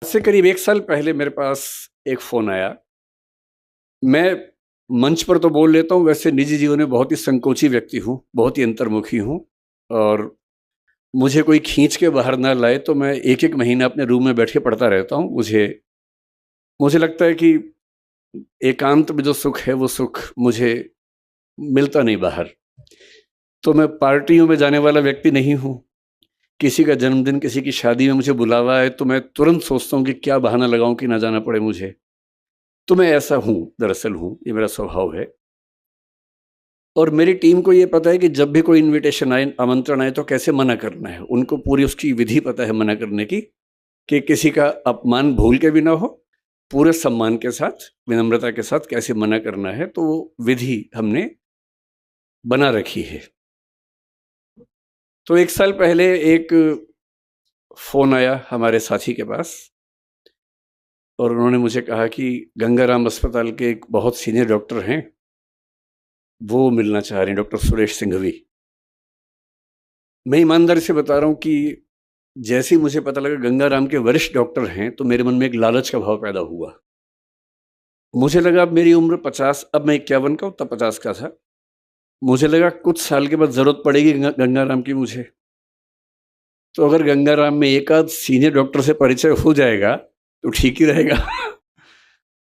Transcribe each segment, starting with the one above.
से करीब 1 साल पहले मेरे पास एक फ़ोन आया। मैं मंच पर तो बोल लेता हूँ, वैसे निजी जीवन में बहुत ही संकोची व्यक्ति हूँ, बहुत ही अंतर्मुखी हूँ और मुझे कोई खींच के बाहर ना लाए तो मैं 1-1 महीना अपने रूम में बैठ के पढ़ता रहता हूँ। मुझे मुझे लगता है कि एकांत में जो सुख है, वो सुख मुझे मिलता नहीं बाहर। तो मैं पार्टियों में जाने वाला व्यक्ति नहीं हूँ। किसी का जन्मदिन, किसी की शादी में मुझे बुलावा है तो मैं तुरंत सोचता हूँ कि क्या बहाना लगाऊँ कि ना जाना पड़े मुझे। तो मैं ऐसा हूँ, दरअसल हूँ, ये मेरा स्वभाव है। और मेरी टीम को ये पता है कि जब भी कोई इनविटेशन आए, आमंत्रण आए तो कैसे मना करना है। उनको पूरी उसकी विधि पता है मना करने की, कि किसी का अपमान भूल के भी ना हो, पूरे सम्मान के साथ, विनम्रता के साथ कैसे मना करना है, तो वो विधि हमने बना रखी है। तो 1 साल पहले एक फ़ोन आया हमारे साथी के पास और उन्होंने मुझे कहा कि गंगाराम अस्पताल के एक बहुत सीनियर डॉक्टर हैं, वो मिलना चाह रहे हैं, डॉक्टर सुरेश सिंघवी। मैं ईमानदारी से बता रहा हूँ कि जैसे ही मुझे पता लगा गंगाराम के वरिष्ठ डॉक्टर हैं, तो मेरे मन में एक लालच का भाव पैदा हुआ। मुझे लगा अब मेरी उम्र 50, अब मैं 51 का हूँ, तब 50 का था। मुझे लगा कुछ साल के बाद ज़रूरत पड़ेगी गंगाराम की मुझे। तो अगर गंगाराम में एक आध सीनियर डॉक्टर से परिचय हो जाएगा, तो ठीक ही रहेगा।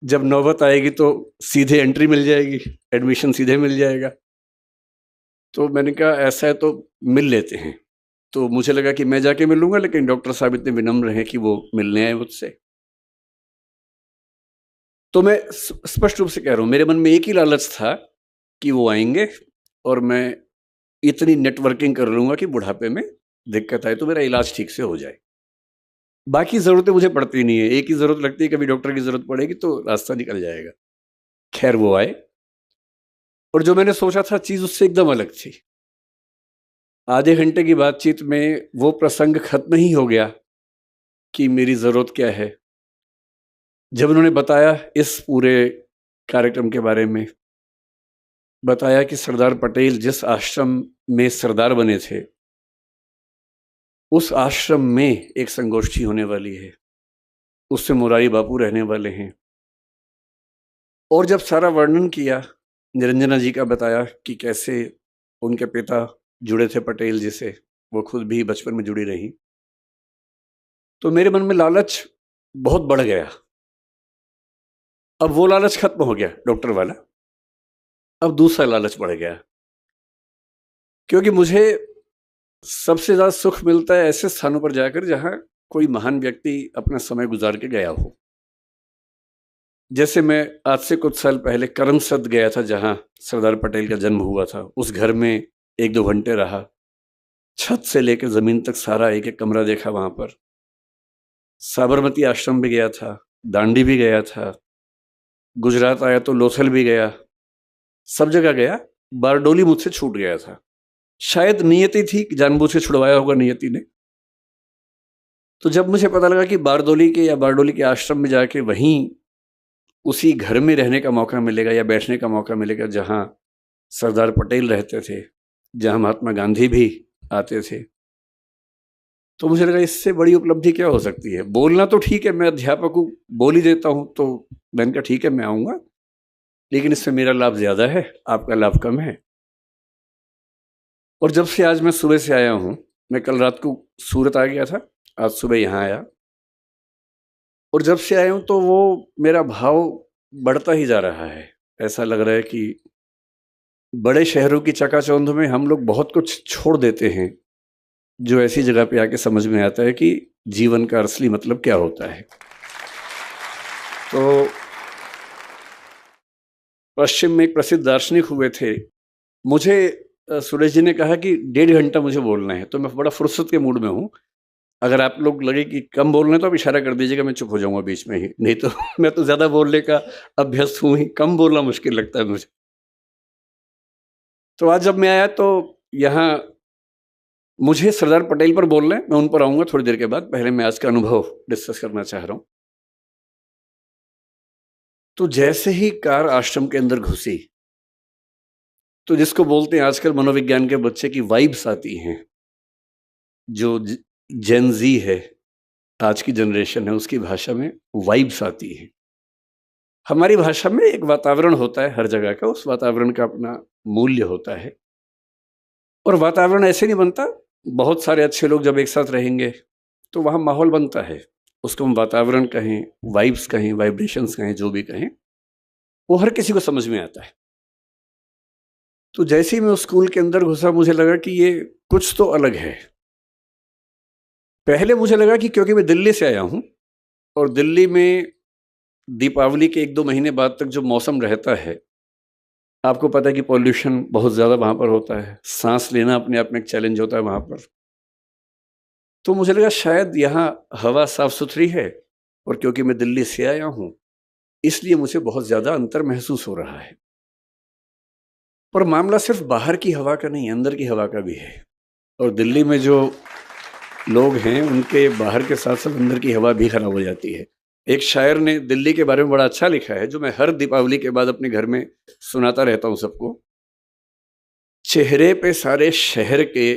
जब नौबत आएगी तो सीधे एंट्री मिल जाएगी, एडमिशन सीधे मिल जाएगा। तो मैंने कहा ऐसा है तो मिल लेते हैं। तो मुझे लगा कि मैं जाके मिलूँगा, लेकिन डॉक्टर साहब इतने विनम्र हैं कि वो मिलने आए मुझसे। तो मैं स्पष्ट रूप से कह रहा हूँ, मेरे मन में एक ही लालच था कि वो आएँगे और मैं इतनी नेटवर्किंग कर लूँगा कि बुढ़ापे में दिक्कत आए तो मेरा इलाज ठीक से हो जाए। बाकी ज़रूरतें मुझे पड़ती नहीं है, एक ही ज़रूरत लगती है, कभी डॉक्टर की ज़रूरत पड़ेगी तो रास्ता निकल जाएगा। खैर वो आए और जो मैंने सोचा था चीज़ उससे एकदम अलग थी। आधे घंटे की बातचीत में वो प्रसंग खत्म ही हो गया कि मेरी ज़रूरत क्या है। जब उन्होंने बताया इस पूरे कार्यक्रम के बारे में, बताया कि सरदार पटेल जिस आश्रम में सरदार बने थे, उस आश्रम में एक संगोष्ठी होने वाली है, उससे मुरारी बापू रहने वाले हैं। और जब सारा वर्णन किया, निरंजना जी का बताया कि कैसे उनके पिता जुड़े थे पटेल जी से, वो खुद भी बचपन में जुड़ी रहीं। तो मेरे मन में लालच बहुत बढ़ गया। अब वो लालच खत्म हो गया डॉक्टर वाला, अब दूसरा लालच बढ़ गया। क्योंकि मुझे सबसे ज़्यादा सुख मिलता है ऐसे स्थानों पर जाकर जहाँ कोई महान व्यक्ति अपना समय गुजार के गया हो। जैसे मैं आज से कुछ साल पहले करमसद गया था, जहाँ सरदार पटेल का जन्म हुआ था। उस घर में 1-2 घंटे रहा। छत से लेकर ज़मीन तक सारा एक-एक कमरा देखा वहाँ पर। साबरमती आश्रम भी गया था, दांडी भी गया था, गुजरात आया तो लोथल भी गया, सब जगह गया। बारडोली मुझसे छूट गया था। शायद नियति थी, जानबूझ के छुड़वाया होगा नियति ने। तो जब मुझे पता लगा कि बारडोली के या बारडोली के आश्रम में जाके वहीं उसी घर में रहने का मौका मिलेगा या बैठने का मौका मिलेगा जहाँ सरदार पटेल रहते थे, जहाँ महात्मा गांधी भी आते थे, तो मुझे लगा इससे बड़ी उपलब्धि क्या हो सकती है। बोलना तो ठीक है, मैं अध्यापक हूँ, बोल ही देता हूँ, तो मैंने कहा ठीक है मैं आऊँगा, लेकिन इससे मेरा लाभ ज़्यादा है, आपका लाभ कम है। और जब से आज मैं सुबह से आया हूँ, मैं कल रात को सूरत आ गया था, आज सुबह यहाँ आया और जब से आया हूँ तो वो मेरा भाव बढ़ता ही जा रहा है। ऐसा लग रहा है कि बड़े शहरों की चकाचौंध में हम लोग बहुत कुछ छोड़ देते हैं, जो ऐसी जगह पे आके समझ में आता है कि जीवन का असली मतलब क्या होता है। तो पश्चिम में एक प्रसिद्ध दार्शनिक हुए थे। मुझे सुरेश जी ने कहा कि 1.5 घंटा मुझे बोलना है, तो मैं बड़ा फुर्सत के मूड में हूँ। अगर आप लोग लगे कि कम बोल रहे हैं तो आप इशारा कर दीजिएगा, मैं चुप हो जाऊँगा बीच में ही। नहीं तो मैं तो ज़्यादा बोलने का अभ्यस्त हूँ ही, कम बोलना मुश्किल लगता है मुझे। तो आज जब मैं आया तो यहाँ मुझे सरदार पटेल पर बोलना है, मैं उन पर आऊँगा थोड़ी देर के बाद। पहले मैं आज का अनुभव डिस्कस करना चाह रहा हूँ। तो जैसे ही कार आश्रम के अंदर घुसी, तो जिसको बोलते हैं आजकल मनोविज्ञान के बच्चे की वाइब्स आती हैं, जो जेन ज़ी है, आज की जनरेशन है उसकी भाषा में वाइब्स आती है। हमारी भाषा में एक वातावरण होता है हर जगह का, उस वातावरण का अपना मूल्य होता है। और वातावरण ऐसे नहीं बनता, बहुत सारे अच्छे लोग जब एक साथ रहेंगे तो वहाँ माहौल बनता है। उसको हम वातावरण कहें, वाइब्स कहें, वाइब्रेशंस कहें, जो भी कहें, वो हर किसी को समझ में आता है। तो जैसे ही मैं उस स्कूल के अंदर घुसा मुझे लगा कि ये कुछ तो अलग है। पहले मुझे लगा कि क्योंकि मैं दिल्ली से आया हूँ और दिल्ली में दीपावली के 1-2 महीने बाद तक जो मौसम रहता है, आपको पता है कि पॉल्यूशन बहुत ज़्यादा वहाँ पर होता है, सांस लेना अपने आप में एक चैलेंज होता है वहाँ पर। तो मुझे लगा शायद यहाँ हवा साफ सुथरी है और क्योंकि मैं दिल्ली से आया हूँ इसलिए मुझे बहुत ज़्यादा अंतर महसूस हो रहा है। पर मामला सिर्फ बाहर की हवा का नहीं, अंदर की हवा का भी है। और दिल्ली में जो लोग हैं उनके बाहर के साथ साथ अंदर की हवा भी खराब हो जाती है। एक शायर ने दिल्ली के बारे में बड़ा अच्छा लिखा है, जो मैं हर दीपावली के बाद अपने घर में सुनाता रहता हूँ सबको। चेहरे पे सारे शहर के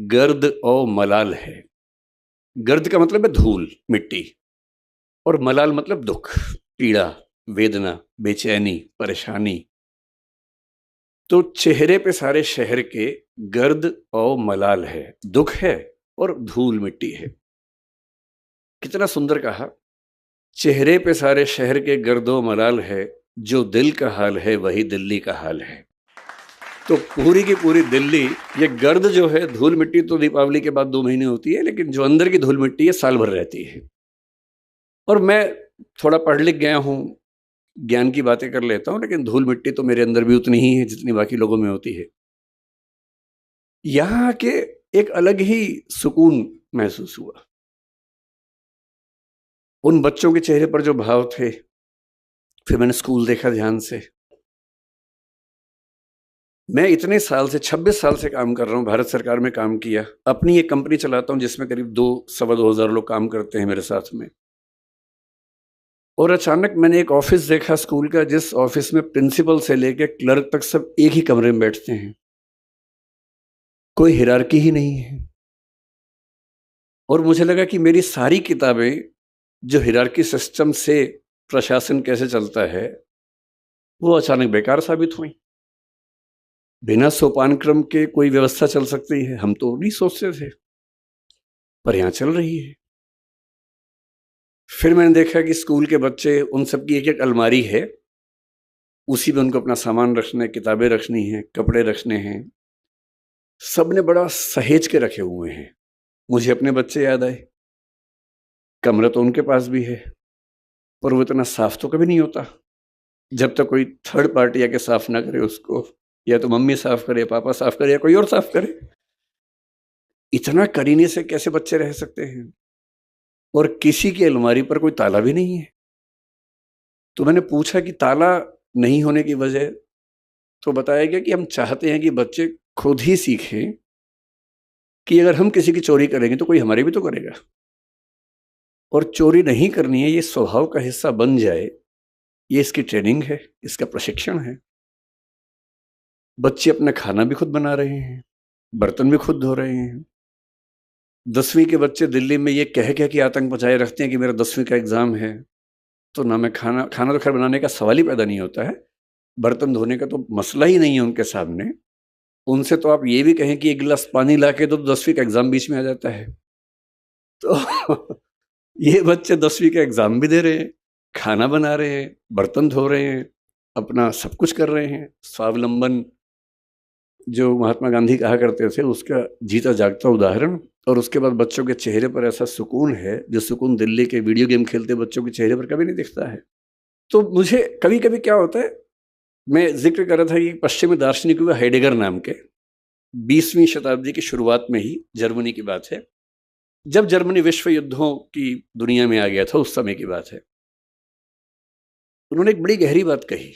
गर्द और मलाल है। गर्द का मतलब है धूल, मिट्टी, और मलाल मतलब दुख, पीड़ा, वेदना, बेचैनी, परेशानी। तो चेहरे पे सारे शहर के गर्द और मलाल है, दुख है और धूल मिट्टी है। कितना सुंदर कहा। चेहरे पे सारे शहर के गर्दो मलाल है, जो दिल का हाल है वही दिल्ली का हाल है। तो पूरी की पूरी दिल्ली, ये गर्द जो है, धूल मिट्टी, तो दीपावली के बाद 2 महीने होती है, लेकिन जो अंदर की धूल मिट्टी है साल भर रहती है। और मैं थोड़ा पढ़ लिख गया हूँ, ज्ञान की बातें कर लेता हूँ, लेकिन धूल मिट्टी तो मेरे अंदर भी उतनी ही है जितनी बाकी लोगों में होती है। यहाँ के एक अलग ही सुकून महसूस हुआ। उन बच्चों के चेहरे पर जो भाव थे, फिर मैंने स्कूल देखा ध्यान से। मैं इतने साल से, 26 साल से काम कर रहा हूँ, भारत सरकार में काम किया, अपनी एक कंपनी चलाता हूँ जिसमें करीब 2-2.25 लोग काम करते हैं मेरे साथ में। और अचानक मैंने एक ऑफिस देखा स्कूल का, जिस ऑफिस में प्रिंसिपल से लेकर क्लर्क तक सब एक ही कमरे में बैठते हैं, कोई हिरार्की ही नहीं है। और मुझे लगा कि मेरी सारी किताबें जो हिरार्की सिस्टम से प्रशासन कैसे चलता है, वो अचानक बेकार साबित हुई। बिना सोपान क्रम के कोई व्यवस्था चल सकती है, हम तो नहीं सोचते थे, पर यहाँ चल रही है। फिर मैंने देखा कि स्कूल के बच्चे, उन सब की एक एक अलमारी है, उसी में उनको अपना सामान रखना है, किताबें रखनी है, कपड़े रखने हैं, सब ने बड़ा सहेज के रखे हुए हैं। मुझे अपने बच्चे याद आए। कमरा तो उनके पास भी है, पर वो इतना साफ तो कभी नहीं होता जब तक कोई थर्ड पार्टी आके साफ ना करे उसको। या तो मम्मी साफ करे, पापा साफ करे, या कोई और साफ करे। इतना करीने से कैसे बच्चे रह सकते हैं? और किसी की अलमारी पर कोई ताला भी नहीं है। तो मैंने पूछा कि ताला नहीं होने की वजह, तो बताया गया कि हम चाहते हैं कि बच्चे खुद ही सीखें कि अगर हम किसी की चोरी करेंगे तो कोई हमारी भी तो करेगा, और चोरी नहीं करनी है, ये स्वभाव का हिस्सा बन जाए। ये इसकी ट्रेनिंग है, इसका प्रशिक्षण है। बच्चे अपना खाना भी खुद बना रहे हैं, बर्तन भी खुद धो रहे हैं। 10वीं के बच्चे दिल्ली में ये कह के आतंक मचाए रखते हैं कि मेरा 10वीं का एग्जाम है, तो ना मैं खाना तो खैर बनाने का सवाल ही पैदा नहीं होता है, बर्तन धोने का तो मसला ही नहीं है उनके सामने। उनसे तो आप ये भी कहें कि 1 गिलास पानी ला के दो, तो 10वीं का एग्जाम बीच में आ जाता है। तो ये बच्चे 10वीं का एग्जाम भी दे रहे हैं, खाना बना रहे हैं, बर्तन धो रहे हैं, अपना सब कुछ कर रहे हैं। स्वावलंबन जो महात्मा गांधी कहा करते थे, उसका जीता जागता उदाहरण। और उसके बाद बच्चों के चेहरे पर ऐसा सुकून है, जो सुकून दिल्ली के वीडियो गेम खेलते बच्चों के चेहरे पर कभी नहीं दिखता है। तो मुझे कभी कभी क्या होता है, मैं जिक्र कर रहा था कि पश्चिमी दार्शनिक हुआ हेडेगर नाम के, 20वीं शताब्दी की शुरुआत में ही, जर्मनी की बात है, जब जर्मनी विश्व युद्धों की दुनिया में आ गया था, उस समय की बात है। उन्होंने एक बड़ी गहरी बात कही।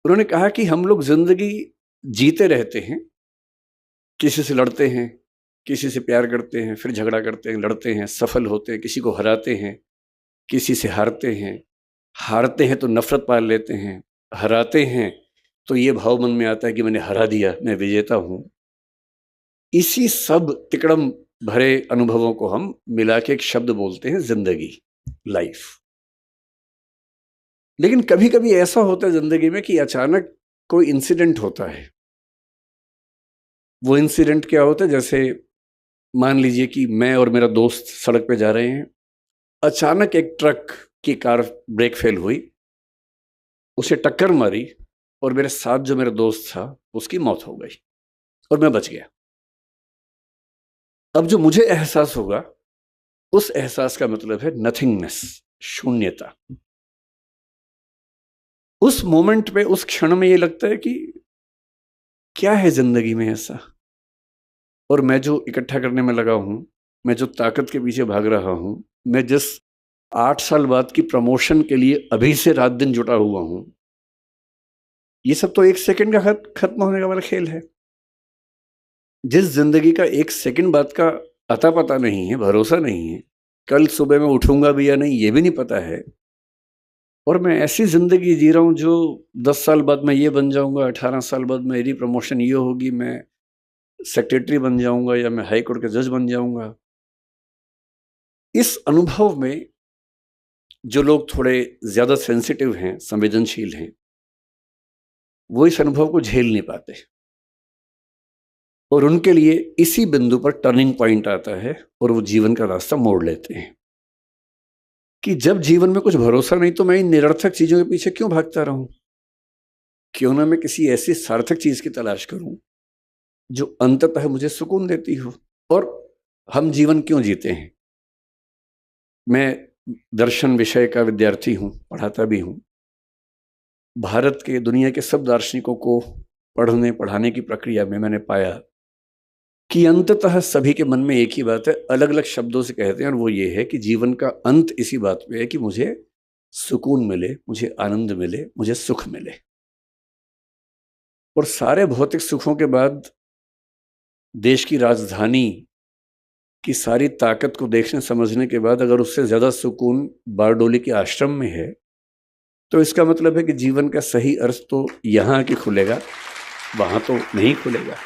उन्होंने कहा कि हम लोग जिंदगी जीते रहते हैं, किसी से लड़ते हैं, किसी से प्यार करते हैं, फिर झगड़ा करते हैं, लड़ते हैं, सफल होते हैं, किसी को हराते हैं, किसी से हारते हैं, हारते हैं तो नफरत पाल लेते हैं, हराते हैं तो ये भाव मन में आता है कि मैंने हरा दिया, मैं विजेता हूं। इसी सब तिकड़म भरे अनुभवों को हम मिला के एक शब्द बोलते हैं जिंदगी, लाइफ। लेकिन कभी कभी ऐसा होता है जिंदगी में कि अचानक कोई इंसिडेंट होता है। वो इंसिडेंट क्या होता है, जैसे मान लीजिए कि मैं और मेरा दोस्त सड़क पे जा रहे हैं, अचानक एक ट्रक की कार ब्रेक फेल हुई, उसे टक्कर मारी और मेरे साथ जो मेरा दोस्त था उसकी मौत हो गई और मैं बच गया। अब जो मुझे एहसास होगा, उस एहसास का मतलब है नथिंगनेस, शून्यता। उस मोमेंट पे, उस क्षण में ये लगता है कि क्या है जिंदगी में ऐसा, और मैं जो इकट्ठा करने में लगा हूं, मैं जो ताकत के पीछे भाग रहा हूं, मैं जिस 8 साल बाद की प्रमोशन के लिए अभी से रात दिन जुटा हुआ हूं, ये सब तो 1 सेकंड का खत्म होने का वाला खेल है। जिस जिंदगी का 1 सेकंड बाद का अता पता नहीं है, भरोसा नहीं है, कल सुबह मैं उठूंगा भी या नहीं ये भी नहीं पता है, और मैं ऐसी जिंदगी जी रहा हूं जो 10 साल बाद मैं ये बन जाऊंगा, 18 साल बाद मेरी प्रमोशन ये होगी, मैं सेक्रेटरी बन जाऊंगा या मैं हाई कोर्ट के जज बन जाऊंगा। इस अनुभव में जो लोग थोड़े ज्यादा सेंसिटिव हैं, संवेदनशील हैं, वो इस अनुभव को झेल नहीं पाते, और उनके लिए इसी बिंदु पर टर्निंग पॉइंट आता है और वो जीवन का रास्ता मोड़ लेते हैं कि जब जीवन में कुछ भरोसा नहीं तो मैं इन निरर्थक चीजों के पीछे क्यों भागता रहूं, क्यों ना मैं किसी ऐसी सार्थक चीज की तलाश करूं जो अंततः मुझे सुकून देती हो। और हम जीवन क्यों जीते हैं? मैं दर्शन विषय का विद्यार्थी हूं, पढ़ाता भी हूं। भारत के, दुनिया के सब दार्शनिकों को पढ़ाने की प्रक्रिया में मैंने पाया कि अंततः सभी के मन में एक ही बात है, अलग अलग शब्दों से कहते हैं, और वो ये है कि जीवन का अंत इसी बात पे है कि मुझे सुकून मिले, मुझे आनंद मिले, मुझे सुख मिले। और सारे भौतिक सुखों के बाद, देश की राजधानी की सारी ताकत को देखने समझने के बाद, अगर उससे ज्यादा सुकून बारडोली के आश्रम में है, तो इसका मतलब है कि जीवन का सही अर्थ तो यहां आके खुलेगा, वहां तो नहीं खुलेगा।